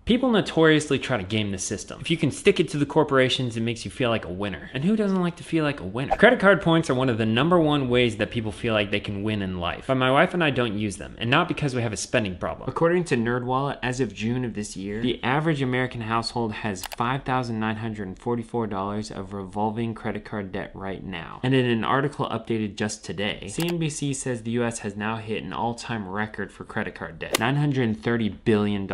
People notoriously try to game the system. If you can stick it to the corporations, it makes you feel like a winner. And who doesn't like to feel like a winner? Credit card points are one of the #1 ways that people feel like they can win in life. But my wife and I don't use them, and not because we have a spending problem. According to NerdWallet, as of June of this year, the average American household has $5,944 of revolving credit card debt right now. And in an article updated just today, CNBC says the US has now hit an all-time record for credit card debt, $930 billion.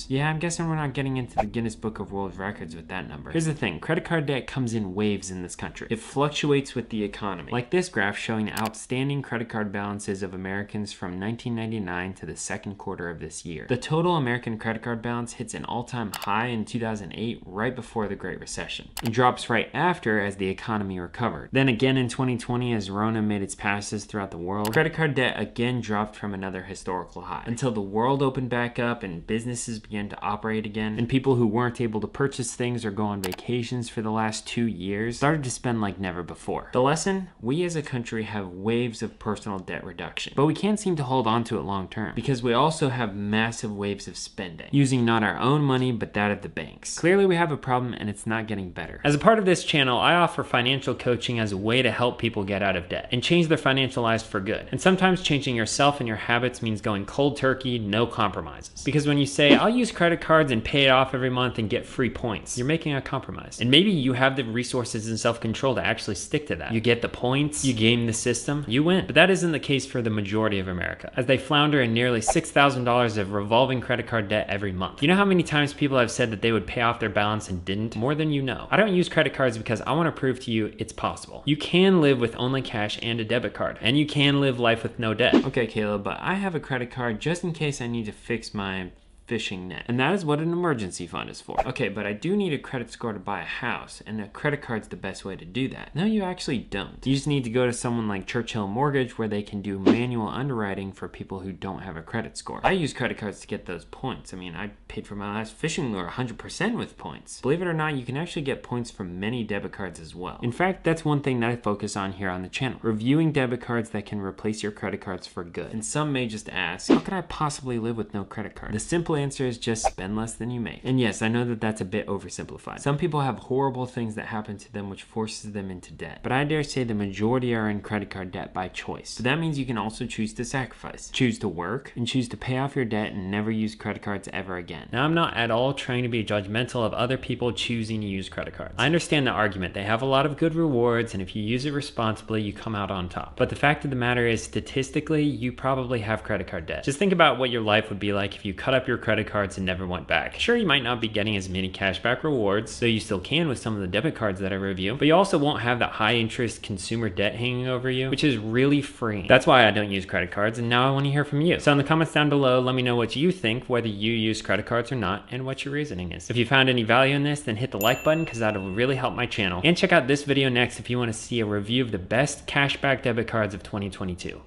Yeah, I'm guessing we're not getting into the Guinness Book of World Records with that number. Here's the thing, credit card debt comes in waves in this country. It fluctuates with the economy. Like this graph showing the outstanding credit card balances of Americans from 1999 to the second quarter of this year. The total American credit card balance hits an all-time high in 2008, right before the Great Recession. It drops right after as the economy recovered. Then again in 2020 as Rona made its passes throughout the world, credit card debt again dropped from another historical high. Until the world opened back up and businesses began to operate again, and people who weren't able to purchase things or go on vacations for the last 2 years started to spend like never before. The lesson? We as a country have waves of personal debt reduction, but we can't seem to hold on to it long term because we also have massive waves of spending, using not our own money but that of the banks. Clearly we have a problem and it's not getting better. As a part of this channel, I offer financial coaching as a way to help people get out of debt and change their financial lives for good. And sometimes changing yourself and your habits means going cold turkey, no compromises. Because when you say, I'll use credit cards and pay it off every month and get free points, you're making a compromise. And maybe you have the resources and self-control to actually stick to that. You get the points, you game the system, you win. But that isn't the case for the majority of America, as they flounder in nearly $6,000 of revolving credit card debt every month. You know how many times people have said that they would pay off their balance and didn't? More than you know. I don't use credit cards because I want to prove to you it's possible. You can live with only cash and a debit card, and you can live life with no debt. Okay, Caleb, but I have a credit card just in case I need to fix my fishing net. And that is what an emergency fund is for. Okay, but I do need a credit score to buy a house, and a credit card's the best way to do that. No, you actually don't. You just need to go to someone like Churchill Mortgage where they can do manual underwriting for people who don't have a credit score. I use credit cards to get those points. I mean, I paid for my last fishing lure 100% with points. Believe it or not, you can actually get points from many debit cards as well. In fact, that's one thing that I focus on here on the channel. Reviewing debit cards that can replace your credit cards for good. And some may just ask, how could I possibly live with no credit card? The simple answer is just spend less than you make. And yes, I know that that's a bit oversimplified. Some people have horrible things that happen to them which forces them into debt. But I dare say the majority are in credit card debt by choice. So that means you can also choose to sacrifice. Choose to work and choose to pay off your debt and never use credit cards ever again. Now, I'm not at all trying to be judgmental of other people choosing to use credit cards. I understand the argument. They have a lot of good rewards, and if you use it responsibly, you come out on top. But the fact of the matter is, statistically, you probably have credit card debt. Just think about what your life would be like if you cut up your credit cards and never went back. Sure, you might not be getting as many cashback rewards, though you still can with some of the debit cards that I review, but you also won't have that high interest consumer debt hanging over you, which is really freeing. That's why I don't use credit cards, and now I want to hear from you. So in the comments down below, let me know what you think, whether you use credit cards or not, and what your reasoning is. If you found any value in this, then hit the like button because that'll really help my channel. And check out this video next if you want to see a review of the best cashback debit cards of 2022.